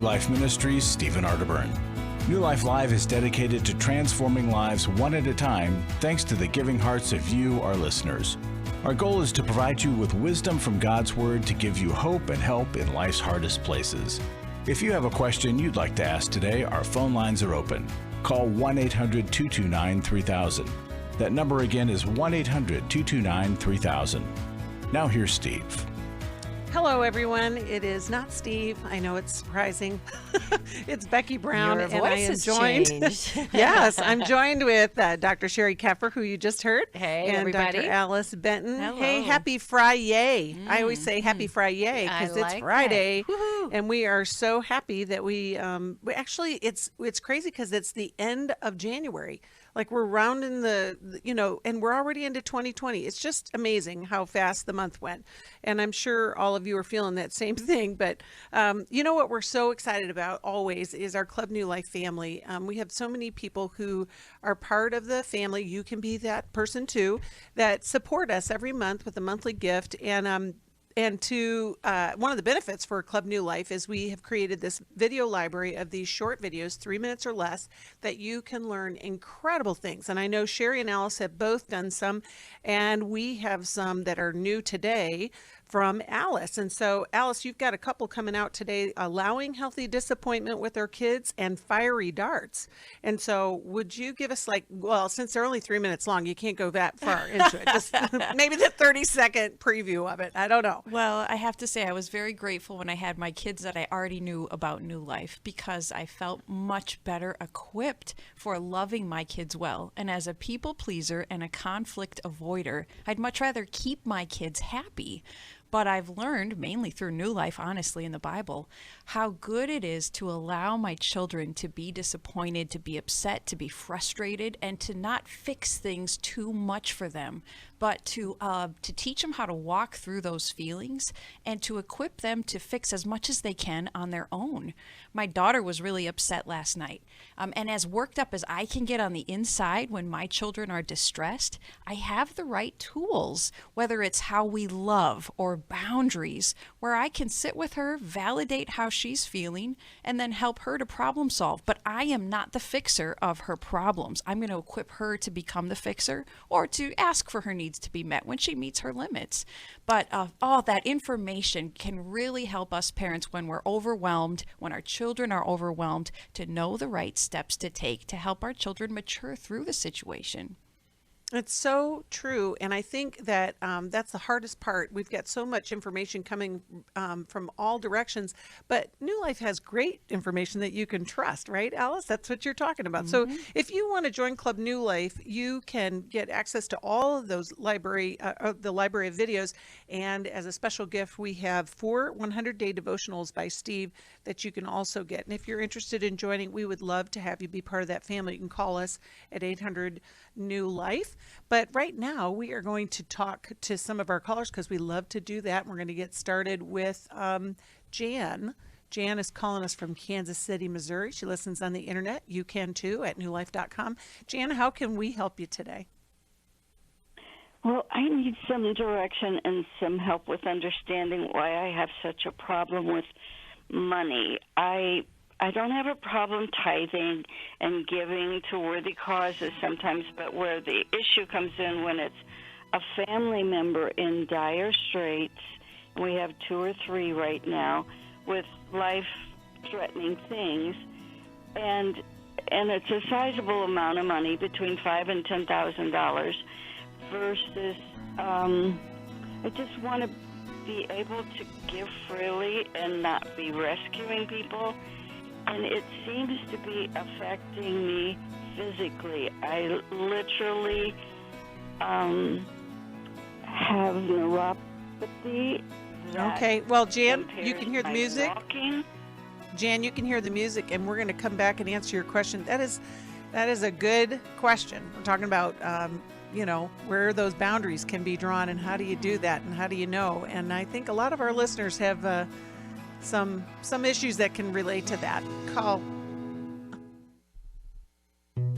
Life Ministries, Stephen Arterburn. New Life Live is dedicated to transforming lives one at a time, thanks to the giving hearts of you, our listeners. Our goal is to provide you with wisdom from God's Word to give you hope and help in life's hardest places. If you have a question you'd like to ask today, our phone lines are open. Call 1-800-229-3000. That number again is 1-800-229-3000. Now here's Steve. Hello, everyone. It is not Steve. I know it's surprising. It's Becky Brown, Your and voice I am has joined. changed. Yes, I'm joined with Dr. Sheri Keffer, who you just heard, Hey, and everybody. Dr. Alice Benton. Hello. Hey, happy Friday! I always say happy Friday because I it's like Friday, that. Woohoo. and we are so happy that we actually it's crazy because it's the end of January. Like we're rounding and we're already into 2020. It's just amazing how fast the month went. And I'm sure all of you are feeling that same thing. But you know what we're so excited about always is our Club New Life family. We have so many people who are part of the family. You can be that person too, that support us every month with a monthly gift. And to one of the benefits for Club New Life is we have created this video library of these short videos, 3 minutes or less, that you can learn incredible things. And I know Sheri and Alice have both done some, and we have some that are new today from Alice. And so, Alice, you've got a couple coming out today, allowing healthy disappointment with our kids and fiery darts. And so would you give us since they're only 3 minutes long, you can't go that far into it. Just maybe the 30-second preview of it. I don't know. Well, I have to say I was very grateful when I had my kids that I already knew about New Life because I felt much better equipped for loving my kids well. And as a people pleaser and a conflict avoider, I'd much rather keep my kids happy. But I've learned, mainly through New Life, honestly, in the Bible, how good it is to allow my children to be disappointed, to be upset, to be frustrated, and to not fix things too much for them, but to teach them how to walk through those feelings and to equip them to fix as much as they can on their own. My daughter was really upset last night. And as worked up as I can get on the inside when my children are distressed, I have the right tools, whether it's how we love or boundaries, where I can sit with her, validate how she's feeling, and then help her to problem solve. But I am not the fixer of her problems. I'm going to equip her to become the fixer or to ask for her needs to be met when she meets her limits. But all that information can really help us parents when we're overwhelmed, when our children are overwhelmed, to know the right steps to take to help our children mature through the situation. It's so true. And I think that that's the hardest part. We've got so much information coming from all directions, but New Life has great information that you can trust, right, Alice? That's what you're talking about. Mm-hmm. So if you want to join Club New Life, you can get access to all of those the library of videos. And as a special gift, we have 4 100-day devotionals by Steve that you can also get. And if you're interested in joining, we would love to have you be part of that family. You can call us at 800 New Life. But right now we are going to talk to some of our callers because we love to do that. We're going to get started with Jan. Jan is calling us from Kansas City, Missouri. She listens on the internet. You can too at newlife.com. Jan, how can we help you today? Well, I need some direction and some help with understanding why I have such a problem with money. I don't have a problem tithing and giving to worthy causes sometimes, but where the issue comes in when it's a family member in dire straits, and we have 2 or 3 right now, with life-threatening things, and it's a sizable amount of money, between $5,000 and $10,000, versus I just want to be able to give freely and not be rescuing people. And it seems to be affecting me physically. I literally have neuropathy. Okay, well, Jan, you can hear the impairs music. my walking. Jan, you can hear the music, and we're going to come back and answer your question. That is a good question. We're talking about, where those boundaries can be drawn, and how do you do that, and how do you know? And I think a lot of our listeners have some issues that can relate to that. Call.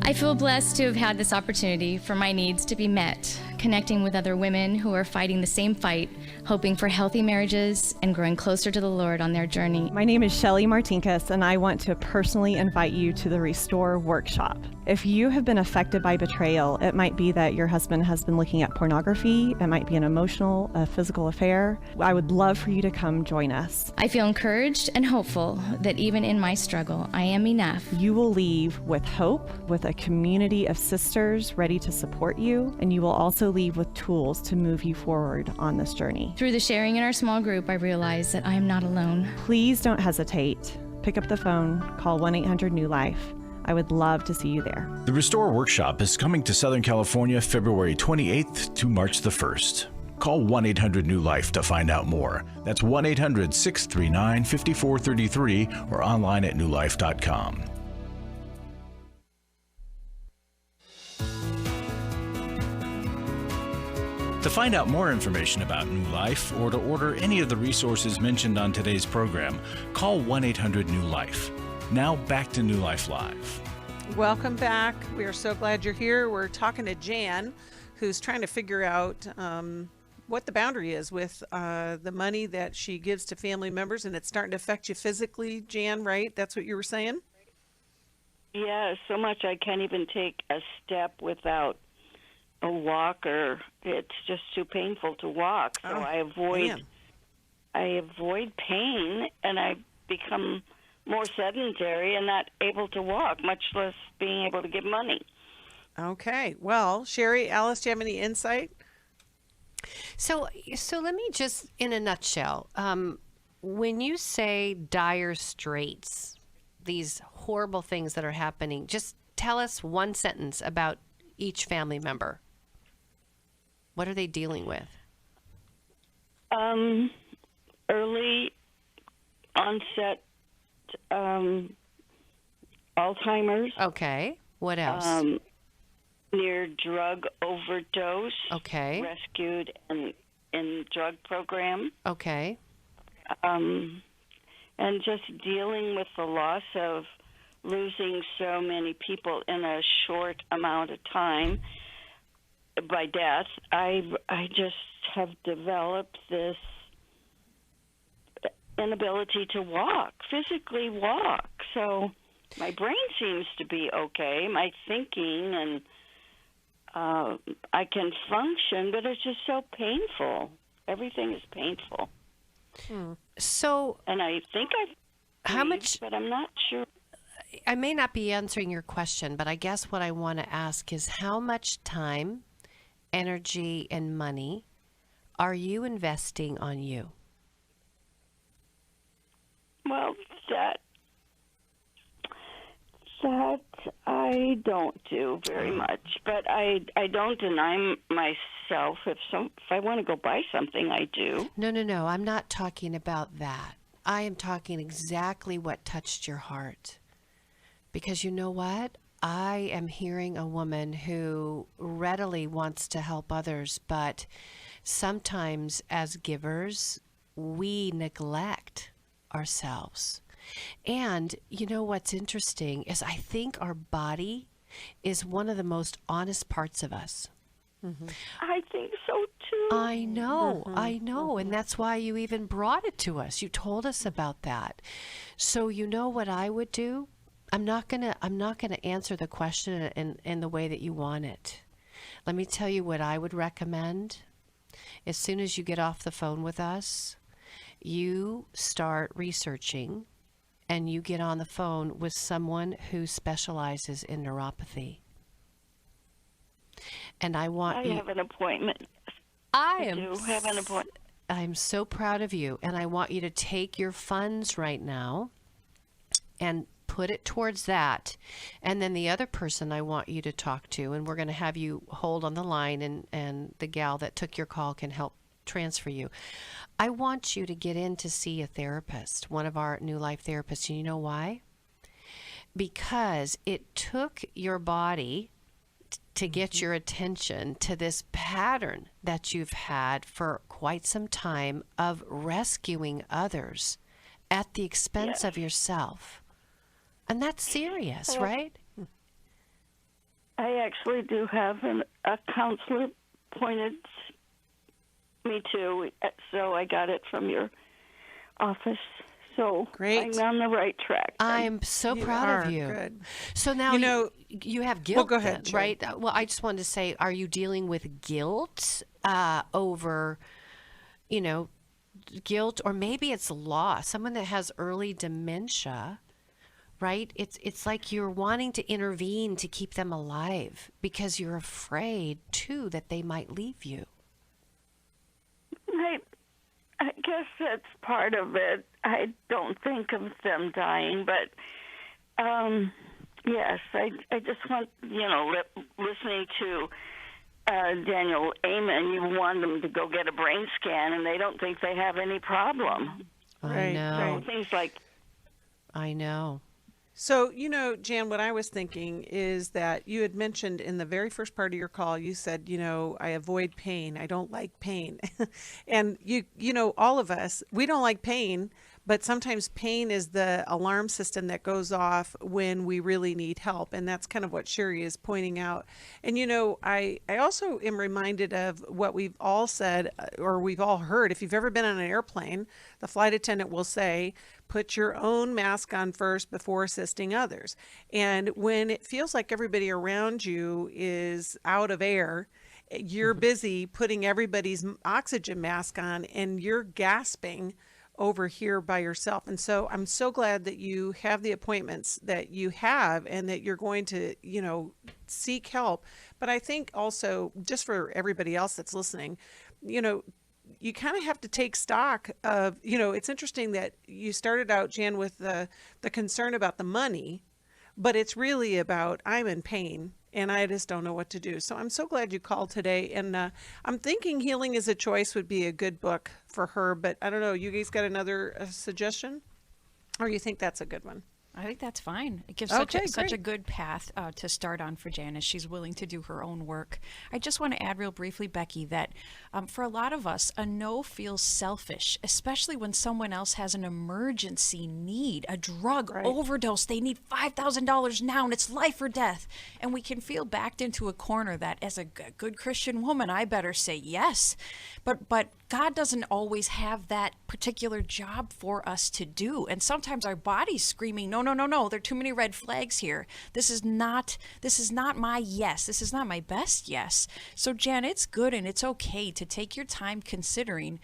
I feel blessed to have had this opportunity for my needs to be met, connecting with other women who are fighting the same fight, hoping for healthy marriages and growing closer to the Lord on their journey. My name is Sheri Martinkus, and I want to personally invite you to the Restore Workshop. If you have been affected by betrayal, it might be that your husband has been looking at pornography, it might be an emotional, a physical affair. I would love for you to come join us. I feel encouraged and hopeful that even in my struggle, I am enough. You will leave with hope, with a community of sisters ready to support you, and you will also leave with tools to move you forward on this journey. Through the sharing in our small group, I realize that I am not alone. Please don't hesitate. Pick up the phone, call 1-800-NEW-LIFE. I would love to see you there. The Restore Workshop is coming to Southern California February 28th to March the 1st. Call 1-800-NEW-LIFE to find out more. That's 1-800-639-5433 or online at newlife.com. To find out more information about New Life or to order any of the resources mentioned on today's program, call 1-800-NEW-LIFE. Now back to New Life Live. Welcome back. We are so glad you're here. We're talking to Jan, who's trying to figure out what the boundary is with the money that she gives to family members, and it's starting to affect you physically, Jan, right? That's what you were saying? Yeah, so much I can't even take a step without a walker. It's just too painful to walk. So I avoid pain, and I become more sedentary and not able to walk, much less being able to give money. Okay. Well, Sheri, Alice, do you have any insight? So let me just, in a nutshell, when you say dire straits, these horrible things that are happening, just tell us one sentence about each family member. What are they dealing with? Early onset Alzheimer's. Okay. What else? Near drug overdose. Okay. Rescued in drug program. Okay. And just dealing with the loss of losing so many people in a short amount of time by death. I just have developed this inability to physically walk. So my brain seems to be okay, my thinking, and I can function, but it's just so painful. Everything is painful. So, and I think how much? But I'm not sure. I may not be answering your question, but I guess what I want to ask is how much time, energy, and money are you investing on you? Well, that I don't do very much, but I don't deny myself if I want to go buy something, I do. No. I'm not talking about that. I am talking exactly what touched your heart. Because you know what? I am hearing a woman who readily wants to help others, but sometimes as givers, we neglect ourselves. And you know what's interesting is I think our body is one of the most honest parts of us. Mm-hmm. I think so too. I know. And that's why you even brought it to us. You told us about that. So you know what I would do? I'm not gonna answer the question in the way that you want it. Let me tell you what I would recommend. As soon as you get off the phone with us, you start researching and you get on the phone with someone who specializes in neuropathy. And I have an appointment. I do have an appointment. I'm so proud of you, and I want you to take your funds right now and put it towards that. And then the other person I want you to talk to, and we're going to have you hold on the line, and the gal that took your call can help transfer you. I want you to get in to see a therapist, one of our New Life therapists. And you know why? Because it took your body to get your attention to this pattern that you've had for quite some time of rescuing others at the expense of yourself. And that's serious, right? I actually do have a counselor appointed me too, so I got it from your office. So Great. I'm on the right track. I'm so proud of you. Good. So now you have guilt, go ahead, then, Sheri. right? Well, I just wanted to say, are you dealing with guilt over, guilt, or maybe it's loss? Someone that has early dementia, right? It's like you're wanting to intervene to keep them alive because you're afraid too that they might leave you. I guess that's part of it. I don't think of them dying, but yes, I just want, listening to Daniel Amen, you want them to go get a brain scan, and they don't think they have any problem. I know. Things like. I know. So, Jan, what I was thinking is that you had mentioned in the very first part of your call, you said, I avoid pain. I don't like pain. And all of us, we don't like pain, but sometimes pain is the alarm system that goes off when we really need help. And that's kind of what Sheri is pointing out. And, I also am reminded of what we've all said, or we've all heard. If you've ever been on an airplane, the flight attendant will say, put your own mask on first before assisting others. And when it feels like everybody around you is out of air, you're busy putting everybody's oxygen mask on and you're gasping over here by yourself. And so I'm so glad that you have the appointments that you have and that you're going to, seek help. But I think also, just for everybody else that's listening, you kind of have to take stock of, it's interesting that you started out, Jan, with the concern about the money, but it's really about I'm in pain and I just don't know what to do. So I'm so glad you called today. And I'm thinking Healing is a Choice would be a good book for her, but I don't know, you guys got another suggestion? Or you think that's a good one? I think that's fine. It gives such a good path to start on for Janice. She's willing to do her own work. I just want to add real briefly, Becky, that for a lot of us, a no feels selfish, especially when someone else has an emergency need, a drug overdose. They need $5,000 now, and it's life or death. And we can feel backed into a corner that, as a good Christian woman, I better say yes. But God doesn't always have that particular job for us to do. And sometimes our body's screaming, no, there are too many red flags here. This is not my yes. This is not my best yes. So Jan, it's good and it's okay to take your time considering,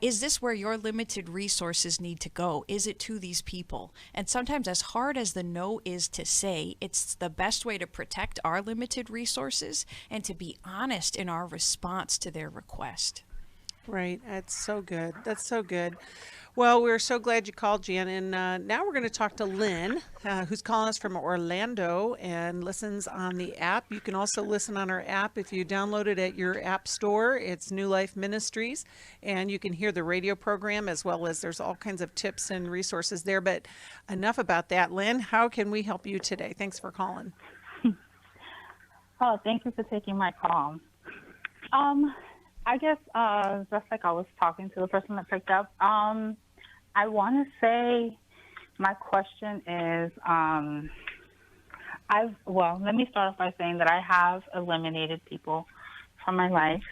is this where your limited resources need to go? Is it to these people? And sometimes, as hard as the no is to say, it's the best way to protect our limited resources and to be honest in our response to their request. Right. That's so good. That's so good. Well, we're so glad you called, Jan. And now we're going to talk to Lynn, who's calling us from Orlando and listens on the app. You can also listen on our app if you download it at your app store. It's New Life Ministries, and you can hear the radio program as well as there's all kinds of tips and resources there. But enough about that. Lynn, how can we help you today? Thanks for calling. Oh, thank you for taking my call. I guess just like I was talking to the person that picked up, I want to say my question is, let me start off by saying that I have eliminated people from my life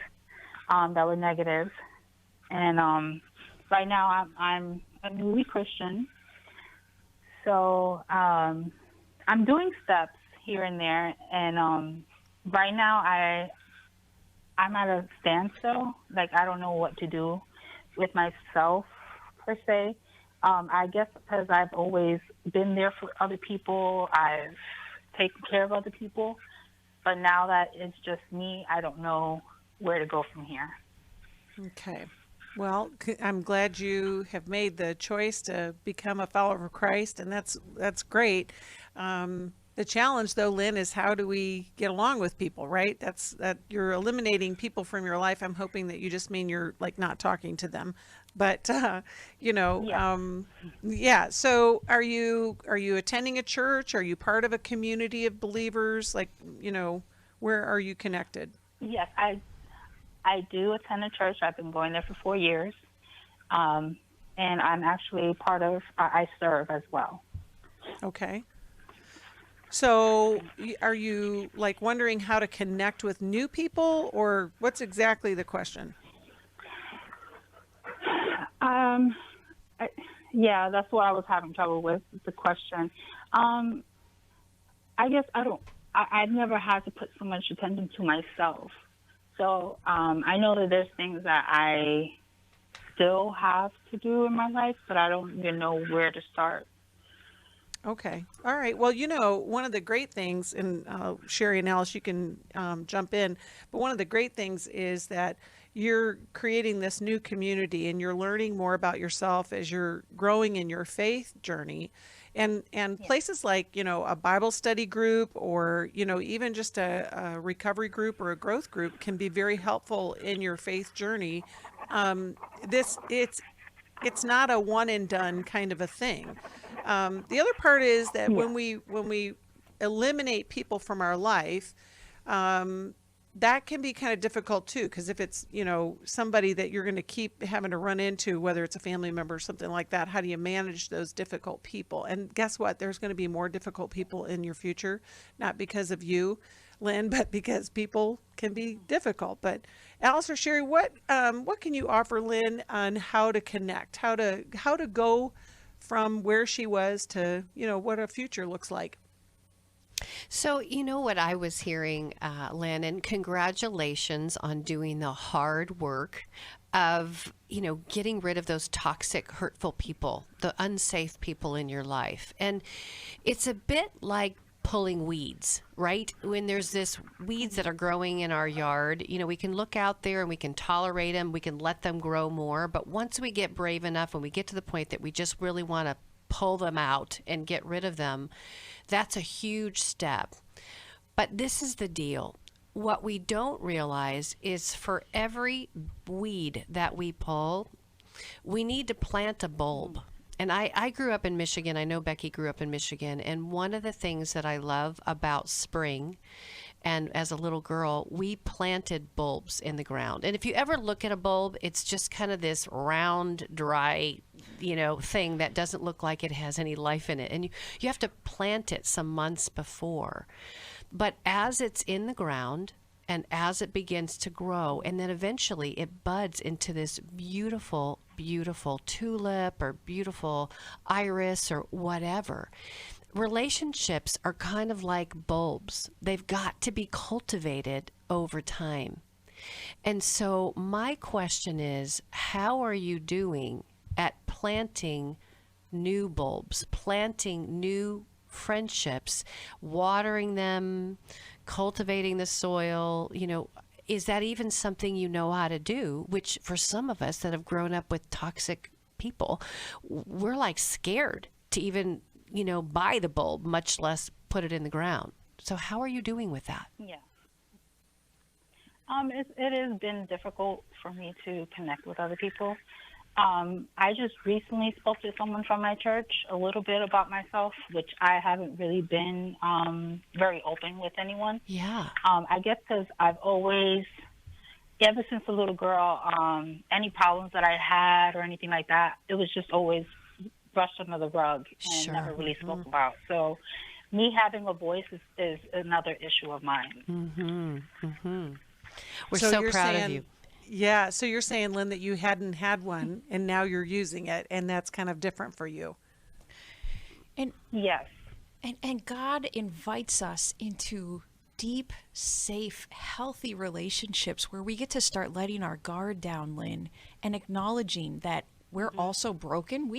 that were negative. And right now I'm a newly Christian. So I'm doing steps here and there. And right now I'm at a standstill. Like, I don't know what to do with myself, per se. I guess because I've always been there for other people. I've taken care of other people. But now that it's just me, I don't know where to go from here. Okay. Well, I'm glad you have made the choice to become a follower of Christ, and that's great. The challenge, though, Lynn, is how do we get along with people, right? That you're eliminating people from your life. I'm hoping that you just mean you're like not talking to them, but yeah. So are you attending a church? Are you part of a community of believers? Like, where are you connected? Yes, I do attend a church. I've been going there for 4 years, and I'm actually part of. I serve as well. Okay. So are you like wondering how to connect with new people, or what's exactly the question? Yeah, that's what I was having trouble with, the question. I guess I've never had to put so much attention to myself. So I know that there's things that I still have to do in my life, but I don't even know where to start. Okay. All right. Well, one of the great things, and Sheri and Alice, you can jump in, but one of the great things is that you're creating this new community and you're learning more about yourself as you're growing in your faith journey. And places like, a Bible study group, or, even just a recovery group or a growth group can be very helpful in your faith journey. It's not a one and done kind of a thing. The other part is that when we eliminate people from our life, that can be kind of difficult too, because if it's somebody that you're going to keep having to run into, whether it's a family member or something like that, how do you manage those difficult people? And guess what? There's going to be more difficult people in your future, not because of you, Lynn, but because people can be difficult. But Alice or Sheri, what can you offer Lynn on how to connect, how to go from where she was to what a future looks like? So, what I was hearing, Lynn, and congratulations on doing the hard work of, getting rid of those toxic, hurtful people, the unsafe people in your life. And it's a bit like pulling weeds, right? When there's this weeds that are growing in our yard, we can look out there and we can tolerate them, we can let them grow more. But once we get brave enough and we get to the point that we just really want to pull them out and get rid of them, that's a huge step. But this is the deal. What we don't realize is for every weed that we pull, we need to plant a bulb. And I grew up in Michigan. I know Becky grew up in Michigan. And one of the things that I love about spring, and as a little girl, we planted bulbs in the ground. And if you ever look at a bulb, it's just kind of this round, dry, thing that doesn't look like it has any life in it. And you have to plant it some months before. But as it's in the ground, and as it begins to grow, and then eventually it buds into this beautiful, beautiful tulip or beautiful iris or whatever. Relationships are kind of like bulbs. They've got to be cultivated over time. And so my question is, how are you doing at planting new bulbs, planting new friendships, watering them, cultivating the soil? Is that even something you know how to do? Which for some of us that have grown up with toxic people, we're like scared to even, buy the bulb, much less put it in the ground. So how are you doing with that? Yeah. It has been difficult for me to connect with other people. I just recently spoke to someone from my church a little bit about myself, which I haven't really been very open with anyone. Yeah. I guess because I've always, ever since a little girl, any problems that I had or anything like that, it was just always brushed under the rug and never really spoke about. So me having a voice is another issue of mine. We're so proud of you. Yeah, so you're saying, Lynn, that you hadn't had one and now you're using it, and that's kind of different for you. And yes. And God invites us into deep, safe, healthy relationships where we get to start letting our guard down, Lynn, and acknowledging that we're also broken.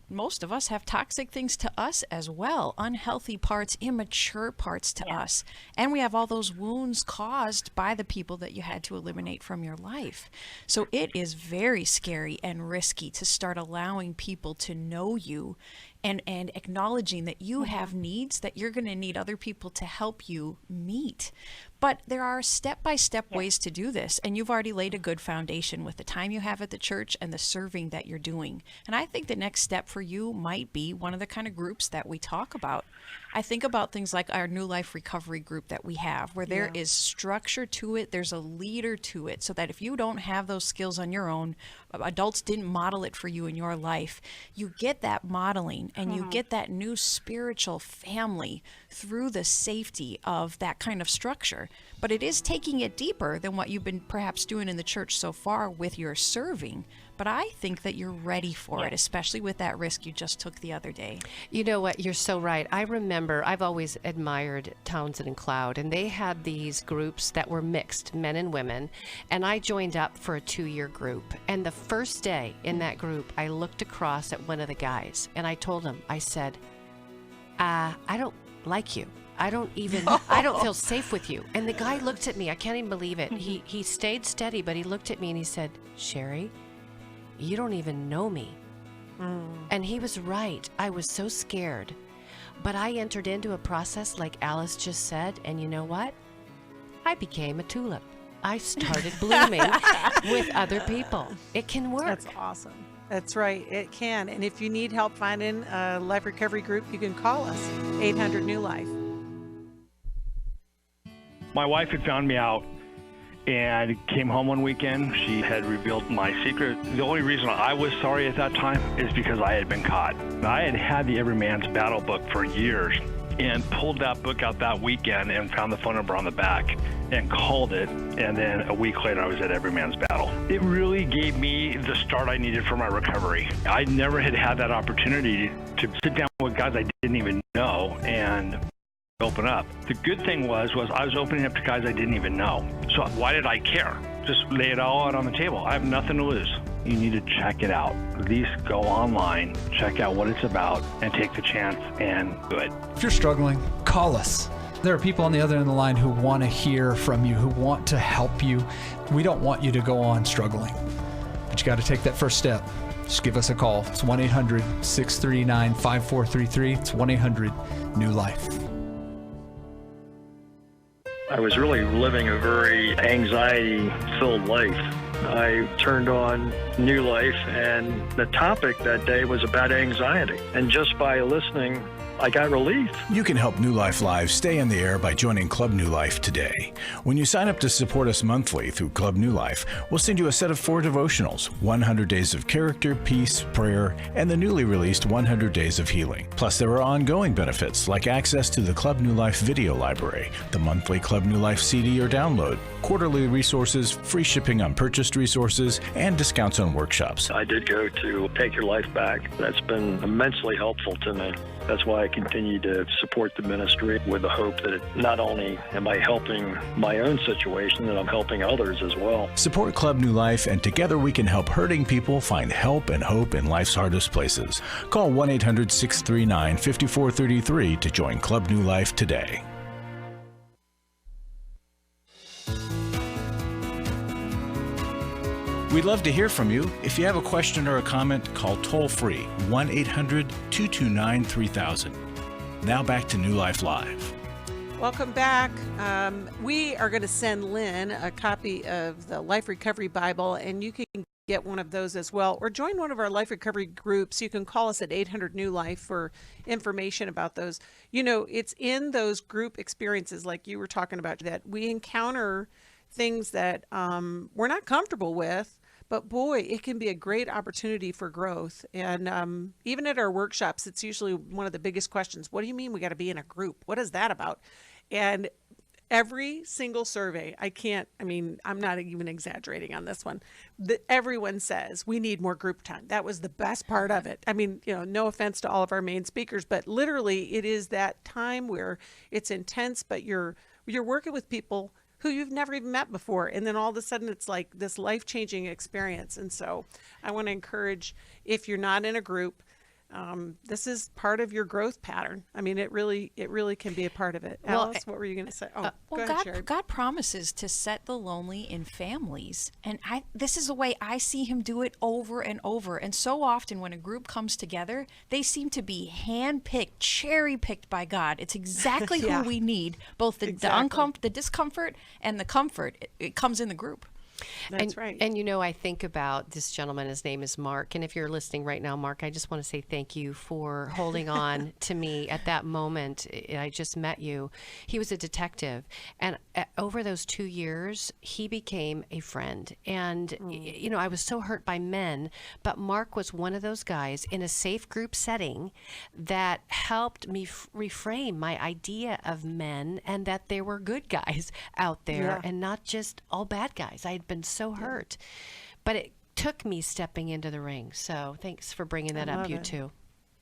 Most of us have toxic things to us as well, unhealthy parts, immature parts to us. And we have all those wounds caused by the people that you had to eliminate from your life. So it is very scary and risky to start allowing people to know you and acknowledging that you have needs that you're going to need other people to help you meet. But there are step-by-step ways to do this, and you've already laid a good foundation with the time you have at the church and the serving that you're doing. And I think the next step for you might be one of the kind of groups that we talk about. I think about things like our New Life Recovery group that we have, where there is structure to it, there's a leader to it, so that if you don't have those skills on your own, adults didn't model it for you in your life, you get that modeling and you get that new spiritual family through the safety of that kind of structure. But it is taking it deeper than what you've been perhaps doing in the church so far with your serving. But I think that you're ready for it, especially with that risk you just took the other day. You know what? You're so right. I remember I've always admired Townsend and Cloud, and they had these groups that were mixed, men and women, and I joined up for a 2-year group. And the first day in that group, I looked across at one of the guys, and I told him, I said, I don't like you. I don't feel safe with you. And the guy looked at me. I can't even believe it. He stayed steady, but he looked at me and he said, Sheri, you don't even know me. And he was right. I was so scared. But I entered into a process like Alice just said, and you know what? I became a tulip. I started blooming with other people. It can work. That's awesome. That's right. It can. And if you need help finding a life recovery group, you can call us, 800 New Life. My wife had found me out and came home one weekend. She had revealed my secret. The only reason I was sorry at that time is because I had been caught. I had had the Every Man's Battle book for years and pulled that book out that weekend and found the phone number on the back and called it. And then a week later, I was at Every Man's Battle. It really gave me the start I needed for my recovery. I never had had that opportunity to sit down with guys I didn't even know and open up. The good thing was I was opening up to guys I didn't even know. So why did I care? Just lay it all out on the table. I have nothing to lose. You need to check it out. At least go online, check out what it's about, and take the chance and do it. If you're struggling, call us. There are people on the other end of the line who want to hear from you, who want to help you. We don't want you to go on struggling, but you got to take that first step. Just give us a call. It's 1-800-639-5433. It's 1-800-NEW-LIFE. I was really living a very anxiety-filled life. I turned on New Life, and the topic that day was about anxiety. And just by listening, I got relief. You can help New Life Live stay in the air by joining Club New Life today. When you sign up to support us monthly through Club New Life, we'll send you a set of 4 devotionals, 100 Days of Character, Peace, Prayer, and the newly released 100 Days of Healing. Plus, there are ongoing benefits like access to the Club New Life video library, the monthly Club New Life CD or download, quarterly resources, free shipping on purchased resources, and discounts on workshops. I did go to Take Your Life Back. That's been immensely helpful to me. That's why I continue to support the ministry with the hope that not only am I helping my own situation, that I'm helping others as well. Support Club New Life, and together we can help hurting people find help and hope in life's hardest places. Call 1-800-639-5433 to join Club New Life today. We'd love to hear from you. If you have a question or a comment, call toll-free 1-800-229-3000. Now back to New Life Live. Welcome back. We are going to send Lynn a copy of the Life Recovery Bible, and you can get one of those as well, or join one of our Life Recovery groups. You can call us at 800 New Life for information about those. You know, it's in those group experiences like you were talking about that we encounter things that we're not comfortable with. But boy, it can be a great opportunity for growth. And even at our workshops, it's usually one of the biggest questions. What do you mean we got to be in a group? What is that about? And every single survey, I'm not even exaggerating on this one. Everyone says we need more group time. That was the best part of it. I mean, no offense to all of our main speakers, but literally it is that time where it's intense, but you're working with people who you've never even met before. And then all of a sudden it's like this life-changing experience. And so I want to encourage, if you're not in a group, this is part of your growth pattern. I mean, it really can be a part of it. Well, Alice, what were you going to say? Oh, go Well, ahead, Sheri. God promises to set the lonely in families. And this is the way I see him do it over and over. And so often when a group comes together, they seem to be handpicked, cherry-picked by God. It's exactly Yeah. who we need, both the discomfort and the comfort. It comes in the group. That's right. And I think about this gentleman, his name is Mark. And if you're listening right now, Mark, I just want to say thank you for holding on to me at that moment. I just met you. He was a detective. And over those 2 years, he became a friend. And, I was so hurt by men, but Mark was one of those guys in a safe group setting that helped me reframe my idea of men and that there were good guys out there and not just all bad guys. I had been so hurt, but it took me stepping into the ring. So thanks for bringing that up, you two.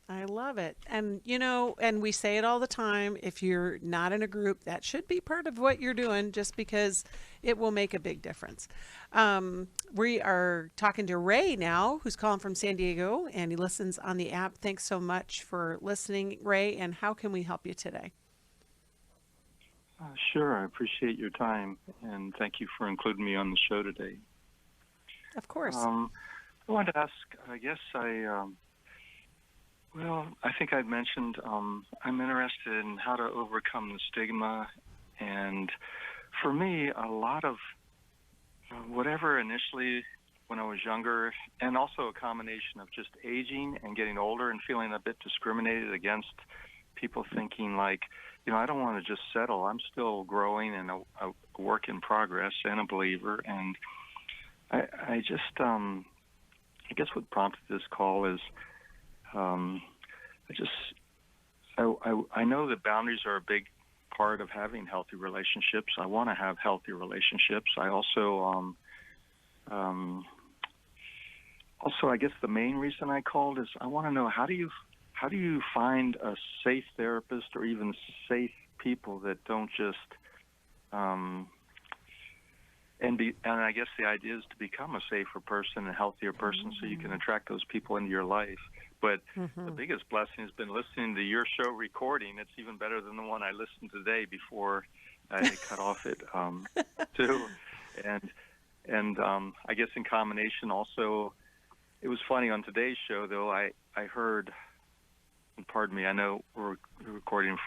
I love it. And, and we say it all the time, if you're not in a group, that should be part of what you're doing, just because it will make a big difference. We are talking to Ray now, who's calling from San Diego, and he listens on the app. Thanks so much for listening, Ray. And how can we help you today? Sure, I appreciate your time, and thank you for including me on the show today. Of course. I wanted to ask, I guess I think I'd mentioned I'm interested in how to overcome the stigma, and for me, a lot of whatever initially when I was younger, and also a combination of just aging and getting older and feeling a bit discriminated against, people thinking like, I don't want to just settle. I'm still growing and a work in progress and a believer. And I just, I guess what prompted this call is, I know that boundaries are a big part of having healthy relationships. I want to have healthy relationships. I also, I guess the main reason I called is I want to know, how do you find a safe therapist or even safe people that don't just and I guess the idea is to become a safer person, a healthier person, so you can attract those people into your life. But the biggest blessing has been listening to your show recording. It's even better than the one I listened to today before I cut off it too. And I guess in combination also, it was funny on today's show though. I heard. Pardon me, I know we're recording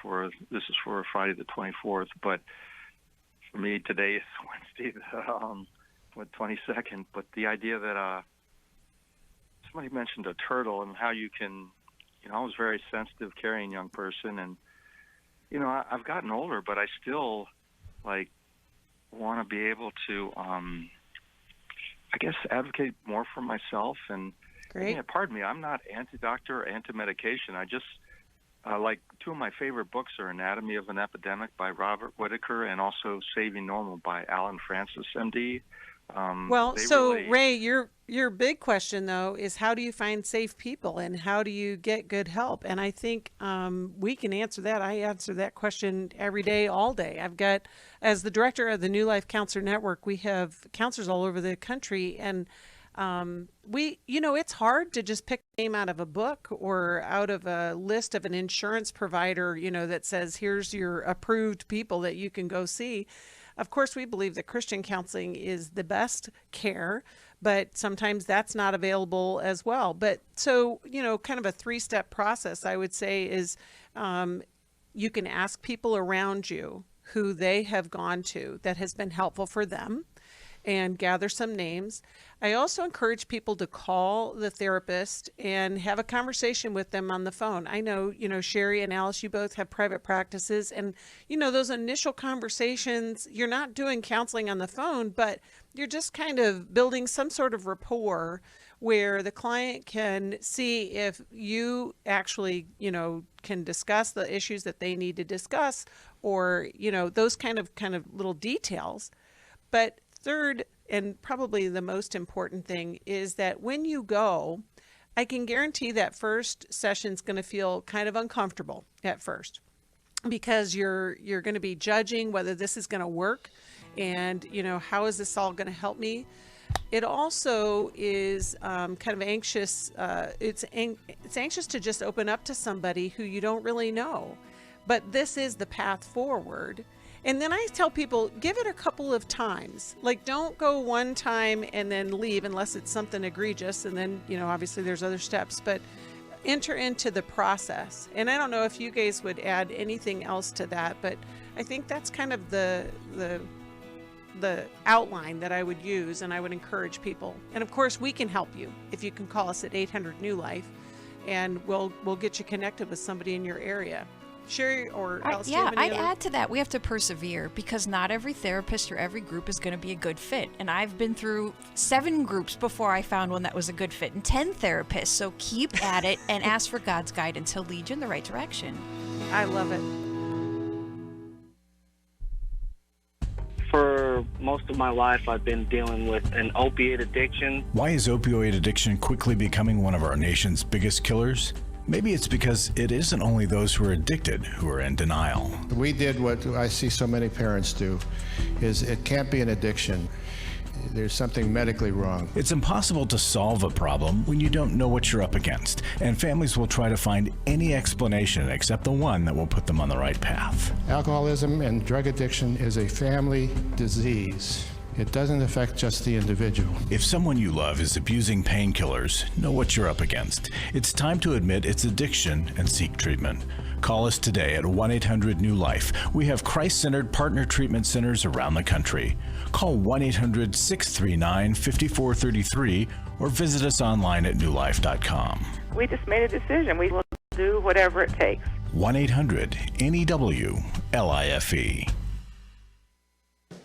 this is for Friday the 24th, but for me today is Wednesday, the 22nd, but the idea that somebody mentioned a turtle and how you can, I was a very sensitive, caring young person, and, I've gotten older, but I still, want to be able to, I guess, advocate more for myself. And Great. Yeah, pardon me, I'm not anti-doctor or anti-medication. I just, two of my favorite books are Anatomy of an Epidemic by Robert Whitaker and also Saving Normal by Alan Francis, MD. Ray, your big question, though, is how do you find safe people and how do you get good help? And I think we can answer that. I answer that question every day, all day. I've got, as the director of the New Life Counselor Network, we have counselors all over the country, and it's hard to just pick a name out of a book or out of a list of an insurance provider, that says, here's your approved people that you can go see. Of course, we believe that Christian counseling is the best care, but sometimes that's not available as well. But so, kind of a 3-step process, I would say, is you can ask people around you who they have gone to that has been helpful for them, and gather some names. I also encourage people to call the therapist and have a conversation with them on the phone. I know, Sheri and Alice, you both have private practices, and, those initial conversations, you're not doing counseling on the phone, but you're just kind of building some sort of rapport where the client can see if you actually, can discuss the issues that they need to discuss, or, those kind of little details. But third, and probably the most important thing, is that when you go, I can guarantee that first session's going to feel kind of uncomfortable at first, because you're going to be judging whether this is going to work, and how is this all going to help me. It also is kind of anxious. It's anxious to just open up to somebody who you don't really know. But this is the path forward. And then I tell people, give it a couple of times. Like, don't go one time and then leave unless it's something egregious. And then, obviously there's other steps. But enter into the process. And I don't know if you guys would add anything else to that, but I think that's kind of the outline that I would use, and I would encourage people. And of course, we can help you if you can call us at 800 New Life, and we'll get you connected with somebody in your area. Sheri or else? Yeah, I'd add to that. We have to persevere, because not every therapist or every group is going to be a good fit. And I've been through 7 groups before I found one that was a good fit, and 10 therapists. So keep at it and ask for God's guidance. He'll lead you in the right direction. I love it. For most of my life, I've been dealing with an opiate addiction. Why is opioid addiction quickly becoming one of our nation's biggest killers? Maybe it's because it isn't only those who are addicted who are in denial. We did what I see so many parents do, is it can't be an addiction. There's something medically wrong. It's impossible to solve a problem when you don't know what you're up against, and families will try to find any explanation except the one that will put them on the right path. Alcoholism and drug addiction is a family disease. It doesn't affect just the individual. If someone you love is abusing painkillers, know what you're up against. It's time to admit it's addiction and seek treatment. Call us today at 1-800-NEW-LIFE. We have Christ-centered partner treatment centers around the country. Call 1-800-639-5433 or visit us online at newlife.com. We just made a decision. We will do whatever it takes. 1-800-NEW-LIFE.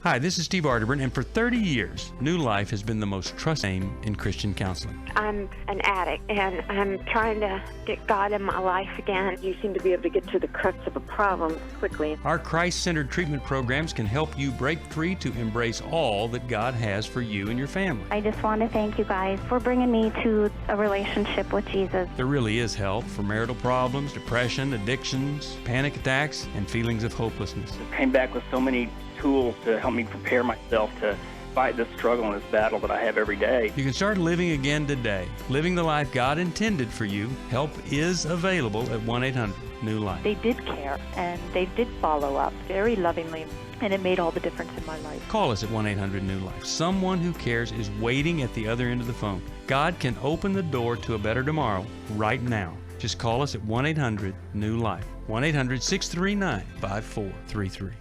Hi, this is Steve Arterburn, and for 30 years, New Life has been the most trusted name in Christian counseling. I'm an addict, and I'm trying to get God in my life again. You seem to be able to get to the crux of a problem quickly. Our Christ-centered treatment programs can help you break free to embrace all that God has for you and your family. I just want to thank you guys for bringing me to a relationship with Jesus. There really is help for marital problems, depression, addictions, panic attacks, and feelings of hopelessness. I came back with so many tools to help me prepare myself to fight this struggle and this battle that I have every day. You can start living again today, living the life God intended for you. Help is available at 1-800-NEW-LIFE. They did care, and they did follow up very lovingly, and it made all the difference in my life. Call us at 1-800-NEW-LIFE. Someone who cares is waiting at the other end of the phone. God can open the door to a better tomorrow right now. Just call us at 1-800-NEW-LIFE. 1-800-639-5433.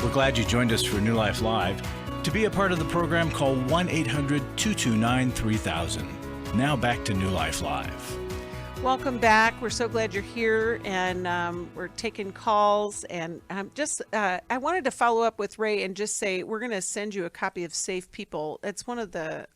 We're glad you joined us for New Life Live. To be a part of the program, call 1-800-229-3000. Now back to New Life Live. Welcome back. We're so glad you're here, and we're taking calls. And I wanted to follow up with Ray and just say we're going to send you a copy of Safe People. It's one of the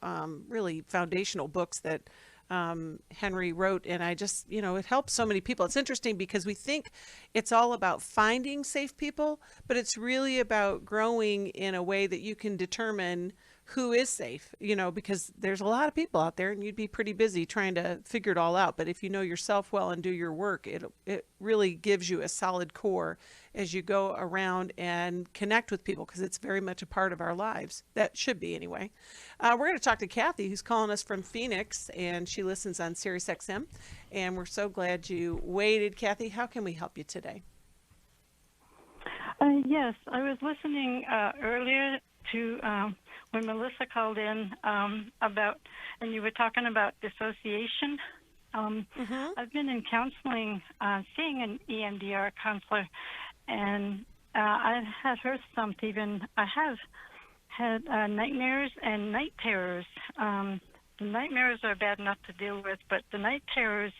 really foundational books that Henry wrote, and I just, it helps so many people. It's interesting because we think it's all about finding safe people, but it's really about growing in a way that you can determine who is safe, because there's a lot of people out there and you'd be pretty busy trying to figure it all out. But if you know yourself well and do your work, it really gives you a solid core as you go around and connect with people, because it's very much a part of our lives. That should be anyway. We're going to talk to Kathy, who's calling us from Phoenix, and she listens on Sirius XM. And we're so glad you waited. Kathy, how can we help you today? Yes, I was listening earlier to when Melissa called in about, and you were talking about dissociation. I've been in counseling, seeing an EMDR counselor, and I've had her stumped even. I have had nightmares and night terrors. The nightmares are bad enough to deal with, but the night terrors,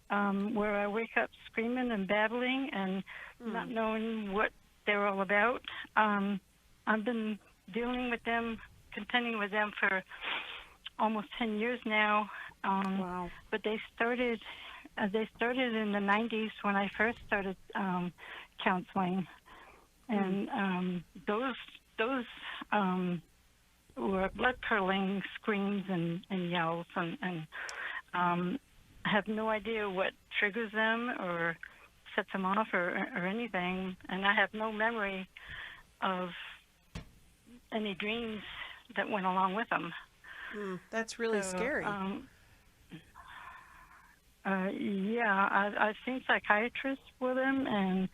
where I wake up screaming and babbling and not knowing what they're all about, I've been dealing with them, contending with them for almost 10 years now. Wow. But they started in the 90s when I first started counseling. And those were blood-curdling screams and yells, and have no idea what triggers them or sets them off or anything, and I have no memory of any dreams that went along with them. That's really scary. I've seen psychiatrists with them, and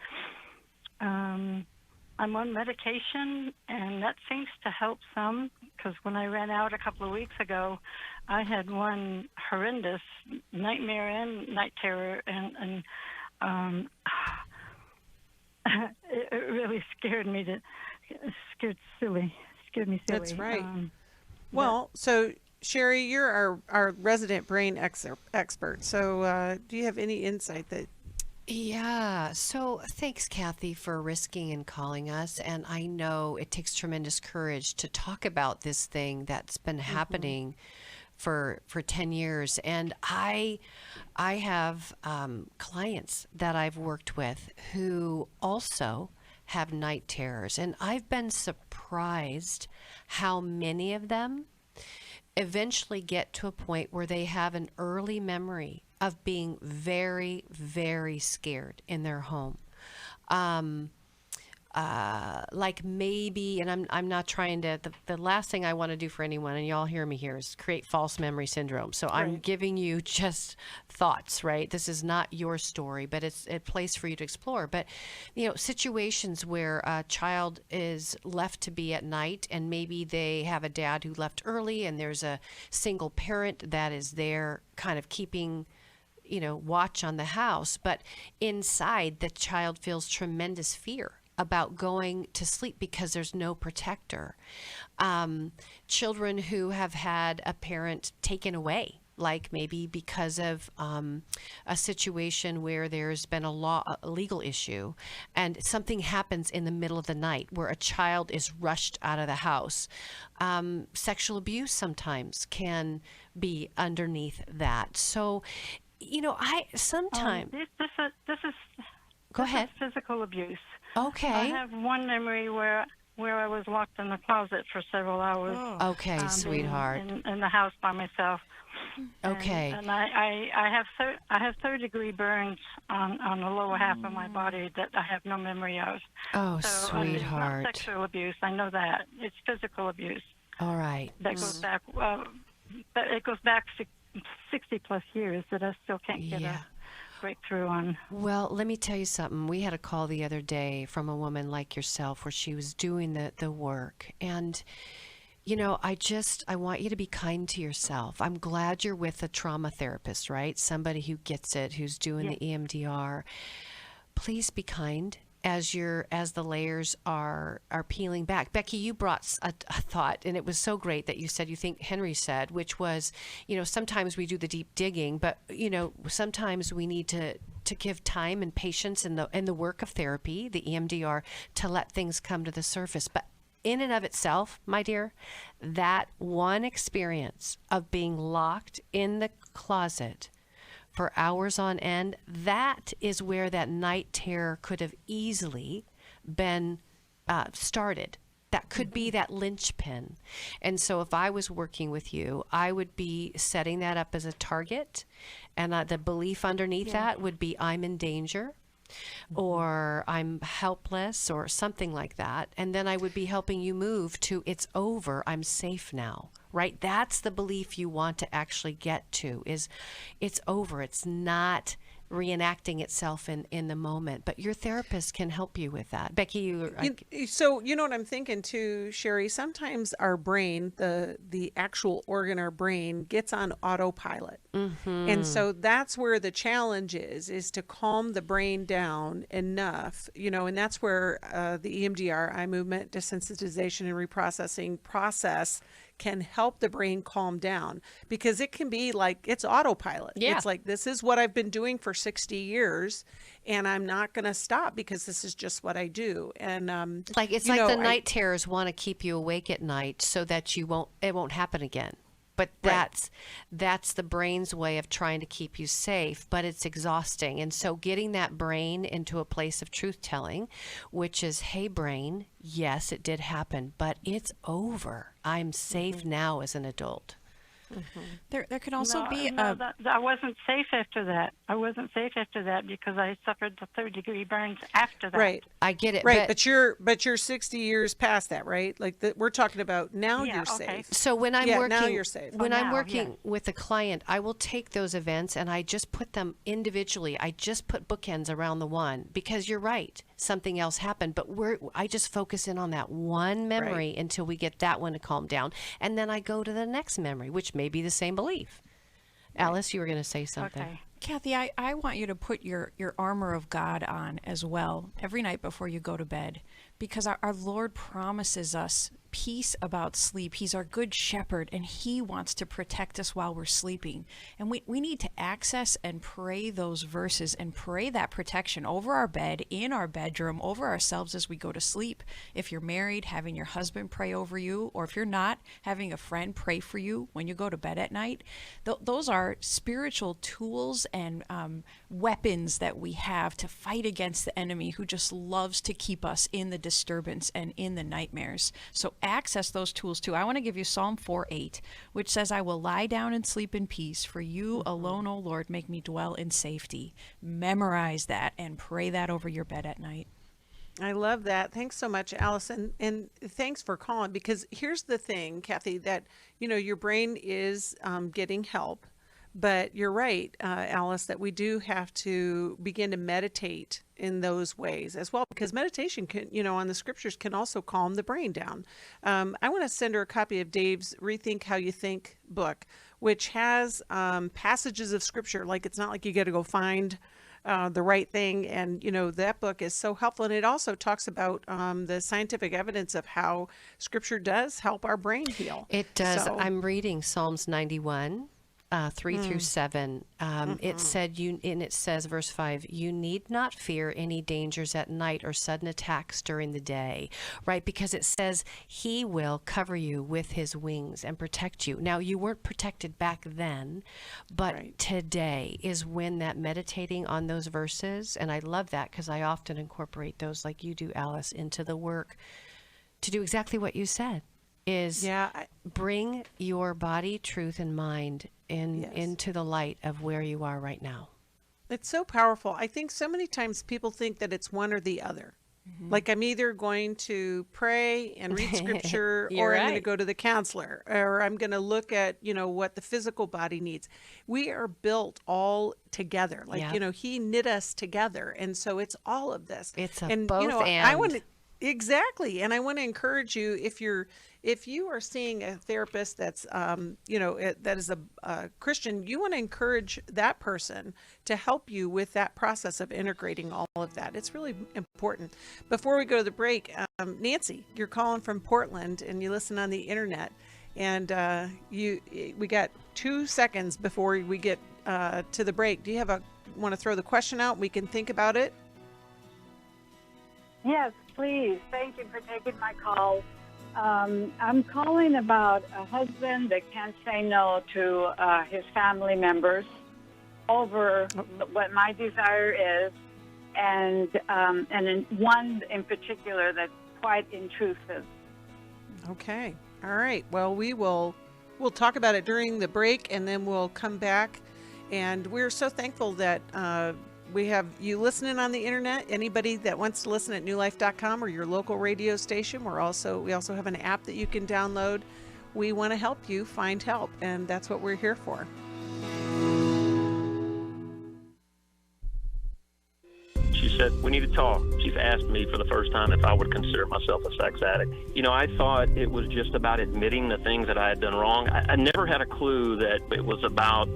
I'm on medication, and that seems to help some, because when I ran out a couple of weeks ago, I had one horrendous nightmare and night terror, and it really scared me. Scared me silly. That's right. Well, so Sheri, you're our resident brain expert. So do you have any insight that... Yeah. So thanks, Kathy, for risking and calling us. And I know it takes tremendous courage to talk about this thing that's been happening for 10 years. And I have clients that I've worked with who also have night terrors. And I've been surprised how many of them eventually get to a point where they have an early memory of being very, very scared in their home. Like maybe, and I'm not trying to, the last thing I want to do for anyone, and y'all hear me here, is create false memory syndrome. So I'm giving you just thoughts, right? This is not your story, but it's a place for you to explore. But, situations where a child is left to be at night, and maybe they have a dad who left early, and there's a single parent that is there kind of keeping watch on the house, but inside the child feels tremendous fear about going to sleep because there's no protector. Children who have had a parent taken away, like maybe because of a situation where there's been a legal issue, and something happens in the middle of the night where a child is rushed out of the house. Sexual abuse sometimes can be underneath that. So, I sometimes... This is Go ahead. Physical abuse. Okay. I have one memory where I was locked in the closet for several hours. Okay, sweetheart. In the house by myself. Okay. And I have third-degree burns on the lower half of my body that I have no memory of. Oh, so, sweetheart. It's not sexual abuse. I know that. It's physical abuse. All right. That goes back. It goes back 60 plus years that I still can't get a breakthrough on. Well, let me tell you something. We had a call the other day from a woman like yourself where she was doing the work. And, I want you to be kind to yourself. I'm glad you're with a trauma therapist, right? Somebody who gets it, who's doing the EMDR. Please be kind as the layers are peeling back. Becky, you brought a thought, and it was so great that you said you think Henry said, which was, sometimes we do the deep digging, but sometimes we need to give time and patience in the work of therapy, the EMDR, to let things come to the surface. But in and of itself, my dear, that one experience of being locked in the closet for hours on end, that is where that night terror could have easily been started. That could be that linchpin. And so if I was working with you, I would be setting that up as a target. And the belief underneath that would be I'm in danger, or I'm helpless, or something like that. And then I would be helping you move to it's over, I'm safe now. Right? That's the belief you want to actually get to, is it's over. It's not reenacting itself in the moment. But your therapist can help you with that. Becky, so you know what I'm thinking too, Sheri? Sometimes our brain, the actual organ, our brain, gets on autopilot. And so that's where the challenge is to calm the brain down enough, and that's where the EMDR, eye movement desensitization and reprocessing process can help the brain calm down, because it can be like it's autopilot. It's like, this is what I've been doing for 60 years and I'm not going to stop because this is just what I do. And it's like the night terrors want to keep you awake at night so that it won't happen again. But that's the brain's way of trying to keep you safe, but it's exhausting. And so getting that brain into a place of truth-telling, which is, hey, brain, yes, it did happen, but it's over. I'm safe now as an adult. There could also be I wasn't safe after that. I wasn't safe after that because I suffered the third-degree burns after that. Right. I get it. Right, but you're 60 years past that, right? Like we're talking about now you're safe. So when I'm working, now you're safe. When I'm working with a client, I will take those events and I just put them individually. I just put bookends around the one because you're right. Something else happened, but I just focus in on that one memory until we get that one to calm down, and then I go to the next memory, which may be the same belief. Alice, you were going to say something. Okay. Kathy, I want you to put your armor of God on as well every night before you go to bed, because our Lord promises us peace about sleep. He's our good shepherd, and he wants to protect us while we're sleeping. And we need to access and pray those verses and pray that protection over our bed, in our bedroom, over ourselves as we go to sleep. If you're married, having your husband pray over you, or if you're not, having a friend pray for you when you go to bed at night. Those are spiritual tools and weapons that we have to fight against the enemy who just loves to keep us in the disturbance and in the nightmares. So access those tools too. I want to give you Psalm 4:8, which says, I will lie down and sleep in peace, for you alone, O Lord, make me dwell in safety. Memorize that and pray that over your bed at night. I love that. Thanks so much, Allison. And thanks for calling, because here's the thing, Kathy, that, your brain is getting help. But you're right, Alice, that we do have to begin to meditate in those ways as well, because meditation can, on the scriptures can also calm the brain down. I want to send her a copy of Dave's Rethink How You Think book, which has passages of scripture. Like, it's not like you got to go find the right thing. And, that book is so helpful. And it also talks about the scientific evidence of how scripture does help our brain heal. It does. So, I'm reading Psalms 91. 3 through 7. It says, verse 5, you need not fear any dangers at night or sudden attacks during the day, right? Because it says he will cover you with his wings and protect you. Now, you weren't protected back then, but today is when that meditating on those verses, and I love that because I often incorporate those, like you do, Alice, into the work to do exactly what you said. Bring your body, truth, and mind into the light of where you are right now. It's so powerful. I think so many times people think that it's one or the other. Like, I'm either going to pray and read scripture or I'm going to go to the counselor, or I'm going to look at, what the physical body needs. We are built all together. Like, he knit us together. And so it's all of this. It's both and. I want to, exactly. And I want to encourage you, if you are seeing a therapist that's, that is a Christian, you want to encourage that person to help you with that process of integrating all of that. It's really important. Before we go to the break, Nancy, you're calling from Portland and you listen on the internet, and we got 2 seconds before we get to the break. Do you want to throw the question out? We can think about it. Yes, please. Thank you for taking my call. I'm calling about a husband that can't say no to his family members over what my desire is, and in one in particular that's quite intrusive. Okay. All right. Well, we'll talk about it during the break, and then we'll come back. And we're so thankful that we have you listening on the internet. Anybody that wants to listen at newlife.com or your local radio station. We also have an app that you can download. We want to help you find help, and that's what we're here for. She said, we need to talk. She's asked me for the first time if I would consider myself a sex addict. I thought it was just about admitting the things that I had done wrong. I never had a clue that it was about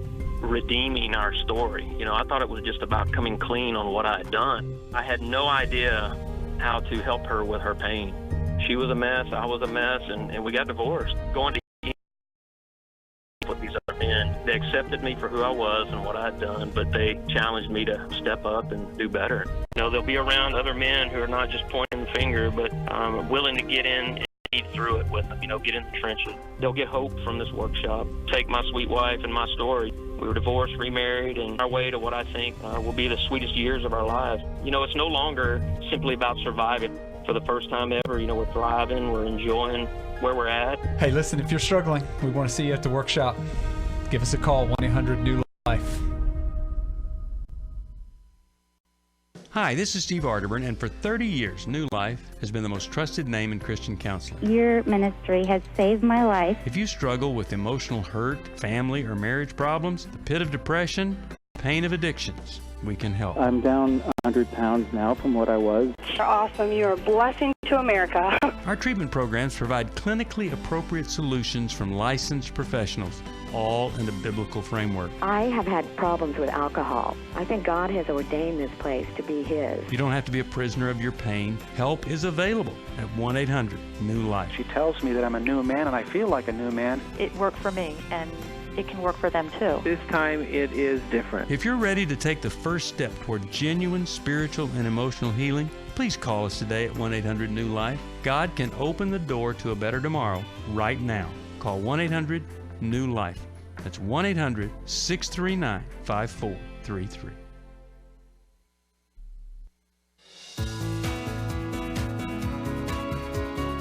redeeming our story. I thought it was just about coming clean on what I had done. I had no idea how to help her with her pain. She was a mess, I was a mess, and we got divorced. Going to eat with these other men, they accepted me for who I was and what I had done, but they challenged me to step up and do better. They'll be around other men who are not just pointing the finger, but willing to get in and lead through it with them, get in the trenches. They'll get hope from this workshop. Take my sweet wife and my story. We were divorced, remarried, and our way to what I think will be the sweetest years of our lives. It's no longer simply about surviving. for the first time ever, we're thriving, we're enjoying where we're at. Hey, listen, if you're struggling, we want to see you at the workshop. Give us a call, 1-800-NEW-LIFE. Hi, this is Steve Arterburn, and for 30 years, New Life has been the most trusted name in Christian counseling. Your ministry has saved my life. If you struggle with emotional hurt, family or marriage problems, the pit of depression, pain of addictions, we can help. I'm down 100 pounds now from what I was. You're awesome. You're a blessing to America. Our treatment programs provide clinically appropriate solutions from licensed professionals, all in a biblical framework. I have had problems with alcohol. I think God has ordained this place to be His. You don't have to be a prisoner of your pain. Help is available at 1-800-NEW-LIFE. She tells me that I'm a new man, and I feel like a new man. It worked for me, and it can work for them too. This time it is different. If you're ready to take the first step toward genuine spiritual and emotional healing, please call us today at 1-800-NEW-LIFE. God can open the door to a better tomorrow right now. Call 1-800-NEW-LIFE. That's 1-800-639-5433.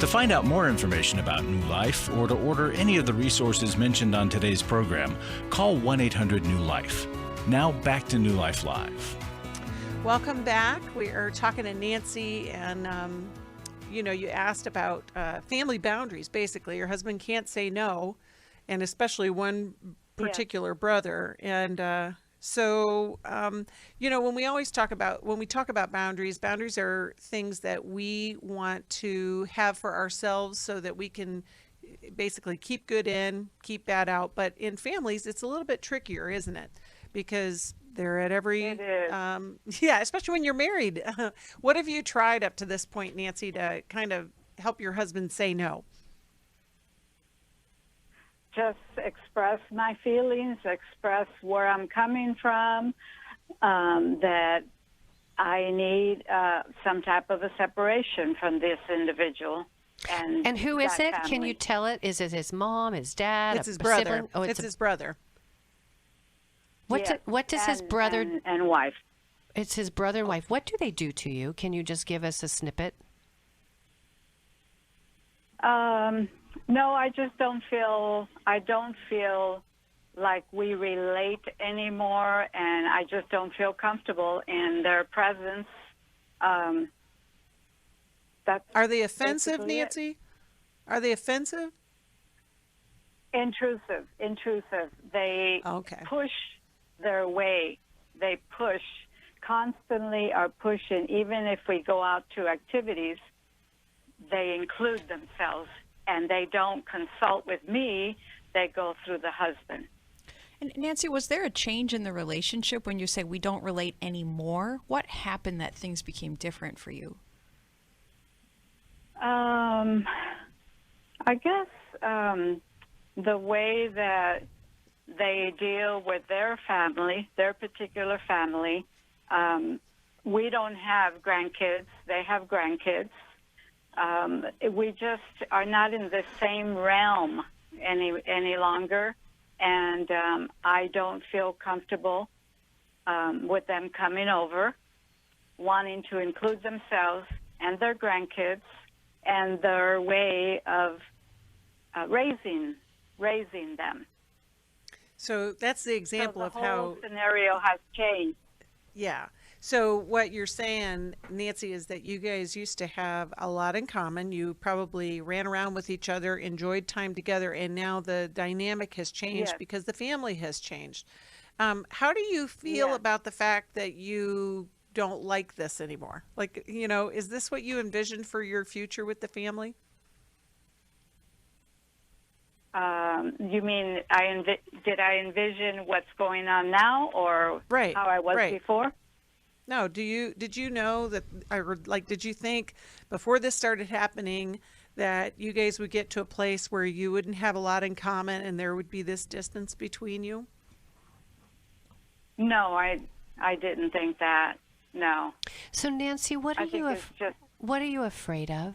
To find out more information about New Life or to order any of the resources mentioned on today's program, call 1-800-NEW-LIFE. Now back to New Life Live. Welcome back. We are talking to Nancy, and you asked about family boundaries. Basically, your husband can't say no, and especially one particular brother. And when we talk about boundaries are things that we want to have for ourselves so that we can basically keep good in, keep bad out. But in families, it's a little bit trickier, isn't it? Because they're at every, It is. Especially when you're married. What have you tried up to this point, Nancy, to kind of help your husband say no? Just express my feelings, express where I'm coming from, that I need some type of a separation from this individual. And who is that it? Can family. you tell it? Is it his mom, his dad? It's his a brother. sibling? Oh, it's his brother. What does his brother and wife? It's his brother and wife. What do they do to you? Can you just give us a snippet? No, I just don't feel. I don't feel like we relate anymore, and I just don't feel comfortable in their presence. Are they offensive, Nancy? Are they offensive? Intrusive. They push their way. They push constantly, are pushing. Even if we go out to activities, they include themselves, and they don't consult with me. They go through the husband. And Nancy, was there a change in the relationship when you say we don't relate anymore? What happened that things became different for you? I guess the way that they deal with their family, their particular family. We don't have grandkids. They have grandkids. We just are not in the same realm any longer, and I don't feel comfortable with them coming over, wanting to include themselves and their grandkids and their way of raising them. So that's the example of how the whole scenario has changed. Yeah. So what you're saying, Nancy, is that you guys used to have a lot in common. You probably ran around with each other, enjoyed time together, and now the dynamic has changed because the family has changed. How do you feel about the fact that you don't like this anymore? Like, is this what you envisioned for your future with the family? You mean did I envision what's going on now, or how I was before? No. Did you know that, or did you think before this started happening that you guys would get to a place where you wouldn't have a lot in common and there would be this distance between you? No, I didn't think that. No. So Nancy, what are you afraid of?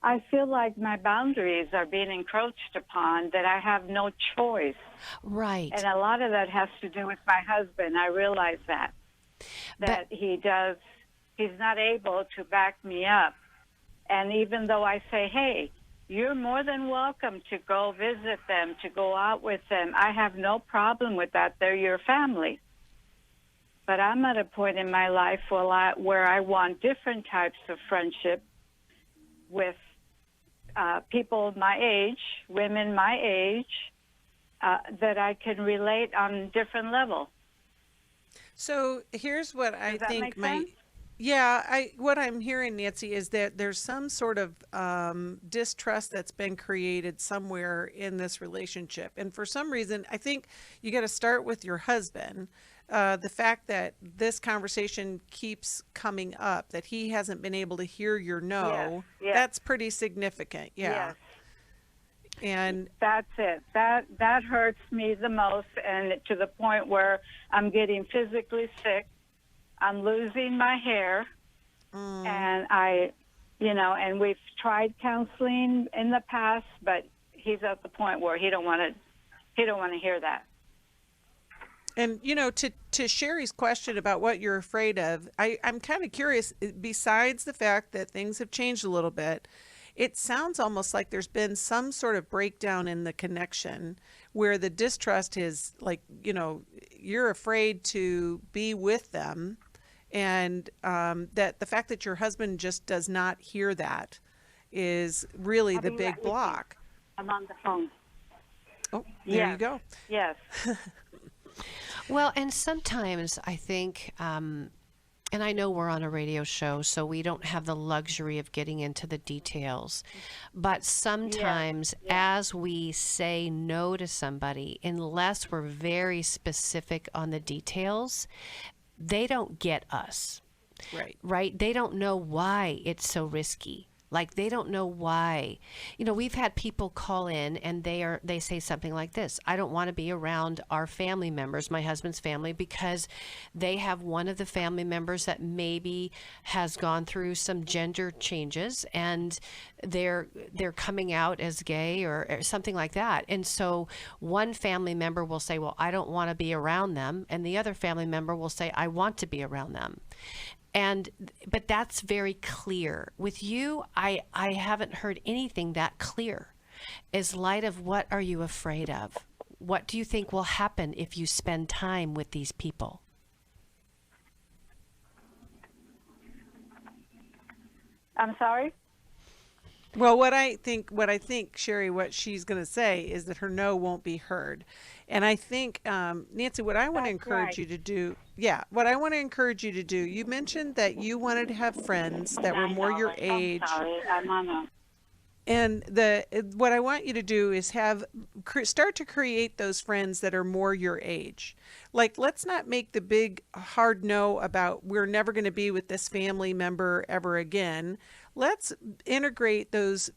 I feel like my boundaries are being encroached upon, that I have no choice. Right. And a lot of that has to do with my husband. I realize that he's not able to back me up. And even though I say, hey, you're more than welcome to go visit them, to go out with them, I have no problem with that. They're your family. But I'm at a point in my life where I want different types of friendship with people my age, women my age, that I can relate on different level. So here's what I Does that think make sense? what I'm hearing, Nancy, is that there's some sort of distrust that's been created somewhere in this relationship. And for some reason, I think you got to start with your husband. The fact that this conversation keeps coming up, that he hasn't been able to hear your no, Yes. that's pretty significant. Yeah. Yes. And that's it. That hurts me the most, and to the point where I'm getting physically sick. I'm losing my hair, and and we've tried counseling in the past, but he's at the point where he don't want to hear that. And, to Sheri's question about what you're afraid of, I'm kind of curious, besides the fact that things have changed a little bit, it sounds almost like there's been some sort of breakdown in the connection where the distrust is like, you're afraid to be with them. And that the fact that your husband just does not hear that is really the big block. I'm on the phone. Oh, there you go. Yes. Well, and sometimes I think, and I know we're on a radio show, so we don't have the luxury of getting into the details, but sometimes as we say no to somebody, unless we're very specific on the details, they don't get us. Right? They don't know why it's so risky. Like, they don't know why. We've had people call in and they say something like this: I don't want to be around our family members, my husband's family, because they have one of the family members that maybe has gone through some gender changes and they're coming out as gay or something like that. And so one family member will say, well, I don't want to be around them. And the other family member will say, I want to be around them. But that's very clear. With you, I haven't heard anything that clear. As light of, what are you afraid of? What do you think will happen if you spend time with these people? I'm sorry? Well, what I think, Sheri, what she's going to say is that her no won't be heard. And I think, Nancy, what I want to encourage you to do, you mentioned that you wanted to have friends that were more your age. I'm sorry. I'm on a... And what I want you to do is start to create those friends that are more your age. Like, let's not make the big hard no about we're never going to be with this family member ever again. Let's integrate those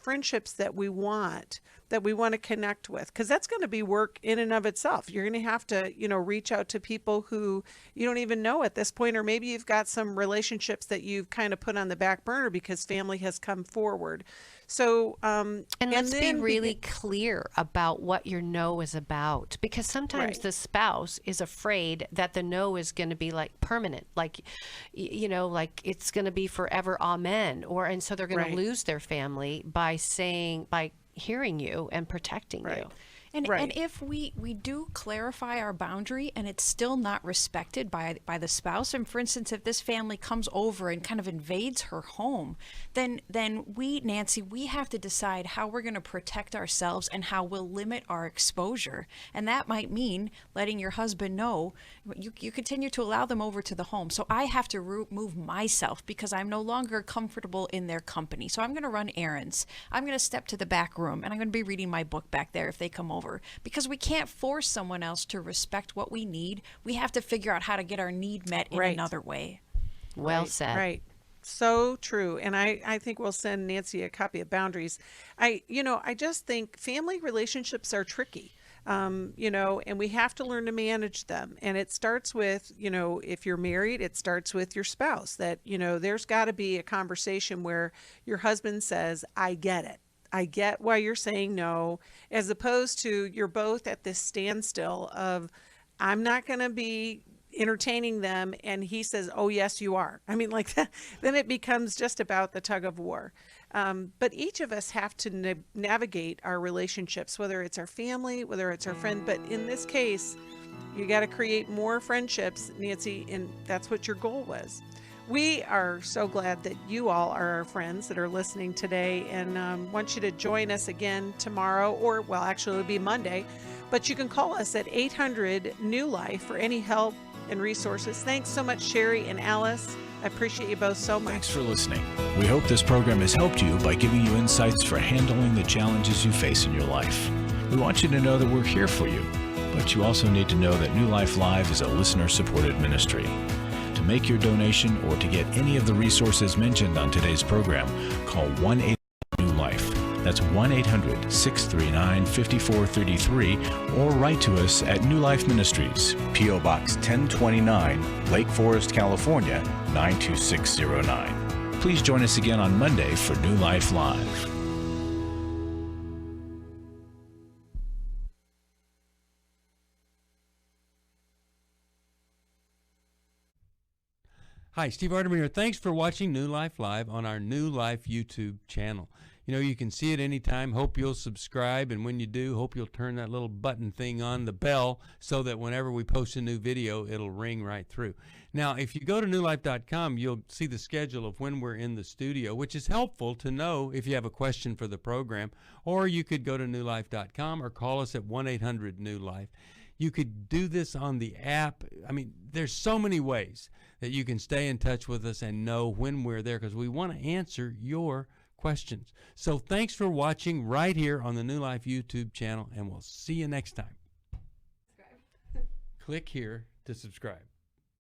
friendships that we want to connect with, because that's going to be work in and of itself. You're going to have to, reach out to people who you don't even know at this point, or maybe you've got some relationships that you've kind of put on the back burner because family has come forward. So, and let's be really clear about what your no is about, because sometimes the spouse is afraid that the no is going to be like permanent, like, like it's going to be forever, amen. And so they're going to lose their family by hearing you and protecting you. And if we do clarify our boundary and it's still not respected by the spouse, and for instance, if this family comes over and kind of invades her home, then we, Nancy, we have to decide how we're going to protect ourselves and how we'll limit our exposure. And that might mean letting your husband know you continue to allow them over to the home. So I have to remove myself because I'm no longer comfortable in their company. So I'm going to run errands. I'm going to step to the back room and I'm going to be reading my book back there if they come over. Because we can't force someone else to respect what we need. We have to figure out how to get our need met in another way. Well said. Right. So true. And I think we'll send Nancy a copy of Boundaries. I just think family relationships are tricky. You know, and we have to learn to manage them. And it starts with, you know, if you're married, it starts with your spouse, that, you know, there's got to be a conversation where your husband says, I get it. I get why you're saying no, as opposed to you're both at this standstill of, I'm not going to be entertaining them, and he says, oh yes you are. I mean, like that, then it becomes just about the tug of war. But each of us have to navigate our relationships, whether it's our family, whether it's our friend. But in this case, you got to create more friendships, Nancy, and that's what your goal was. We are so glad that you all are our friends that are listening today, and want you to join us again tomorrow, or, well, actually it'll be Monday, but you can call us at 800-NEW-LIFE for any help and resources. Thanks so much, Sheri and Alice. I appreciate you both so much. Thanks for listening. We hope this program has helped you by giving you insights for handling the challenges you face in your life. We want you to know that we're here for you, but you also need to know that New Life Live is a listener-supported ministry. To make your donation or to get any of the resources mentioned on today's program, call 1-800-NEW-LIFE. That's 1-800-639-5433, or write to us at New Life Ministries, P.O. Box 1029, Lake Forest, California, 92609. Please join us again on Monday for New Life Live. Hi, Steve Arterburn here. Thanks for watching New Life Live on our New Life YouTube channel. You know, you can see it anytime. Hope you'll subscribe, and when you do, hope you'll turn that little button thing on, the bell, so that whenever we post a new video, it'll ring right through. Now, if you go to newlife.com, you'll see the schedule of when we're in the studio, which is helpful to know if you have a question for the program, or you could go to newlife.com or call us at 1-800-NEW-LIFE. You could do this on the app. I mean, there's so many ways that you can stay in touch with us and know when we're there, because we want to answer your questions. So thanks for watching right here on the New Life YouTube channel, and we'll see you next time. Click here to subscribe.